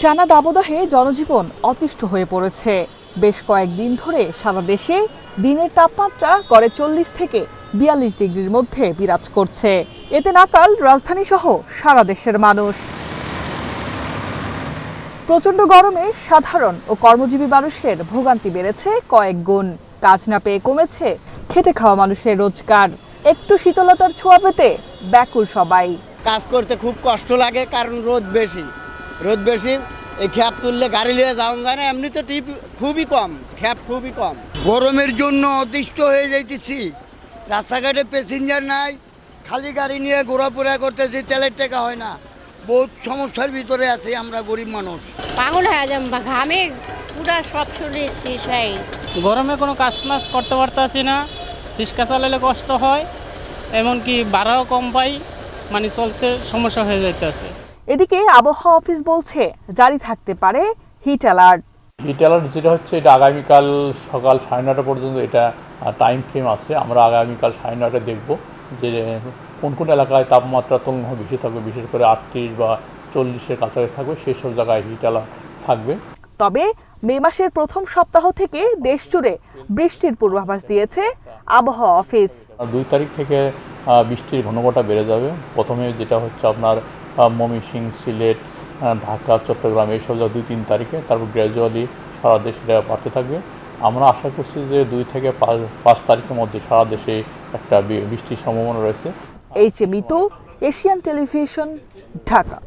টানা দাবদাহে জনজীবন অতিষ্ঠ হয়ে পড়েছে। বেশ কয়েকদিন ধরে সারা দেশে দিনের তাপমাত্রা গড়ে 40 থেকে 42 ডিগ্রির মধ্যে বিরাজ করছে। এতে নাকাল রাজধানী সহ সারা দেশের মানুষ। প্রচণ্ড গরমে সাধারণ ও কর্মজীবী মানুষের ভোগান্তি বেড়েছে কয়েক গুণ। কাজ না পেয়ে কমেছে খেটে খাওয়া মানুষের রোজগার। একটু শীতলতার ছোঁয়া পেতে ব্যাকুল সবাই। কাজ করতে খুব কষ্ট লাগে, কারণ রোদ বেশি। এই খ্যাপ তুললে গাড়ি নিয়ে যাওয়া যায় না। এমনি তো টিপ খুবই কম, খ্যাপ খুবই কম। গরমের জন্য অতিষ্ঠ হয়ে যাইতেছি। রাস্তাঘাটে প্যাসেঞ্জার নাই, খালি গাড়ি নিয়ে ঘোরাফেরা করতেছি, তেলের টাকা হয় না। বহুত সমস্যার ভিতরে আছি আমরা গরিব মানুষ। পাগল হয়ে যাম, ঘামে পুরা সব শরীর শেষ হয়ে গেছে। গরমে কোনো কাজ মাজ করতে পারতাছি না, রিক্সা চালালে কষ্ট হয়, এমনকি ভাড়াও কম পাই, মানে চলতে সমস্যা হয়ে যাইতেছে। এদিকে আবহাওয়া অফিস বলছে জারি থাকতে পারে হিট অ্যালার্ট। হিট অ্যালার্ট যেটা হচ্ছে, এটা আগামীকাল সকাল 9:30 পর্যন্ত এটা টাইম ফ্রেম আছে। আমরা আগামীকাল 9:30 দেখব যে কোন কোন এলাকায় তাপমাত্রা তুলনায় বেশি থাকবে, বিশেষ করে 38 বা 40-এর কাছাকাছি থাকবে, সেই সব জায়গায় হিট অ্যালার্ট থাকবে। তবে মে মাসের প্রথম সপ্তাহ থেকে দেশ জুড়ে বৃষ্টির পূর্বাভাস দিয়েছে আবহাওয়া অফিস। 2 তারিখ থেকে বৃষ্টির ঘনঘটা বেড়ে যাবে। প্রথমে যেটা হচ্ছে আপনার ময়মনসিংহ, সিলেট, ঢাকা, চট্টগ্রাম এইসব জায়গা 2-3 তারিখে, তারপর গ্র্যাজুয়ালি সারা দেশে এটা বাড়তে থাকবে। আমরা আশা করছি যে 2 থেকে 5 তারিখের মধ্যে সারা দেশে একটা বৃষ্টির সম্ভাবনা রয়েছে। Mitu, Asian television, Dhaka.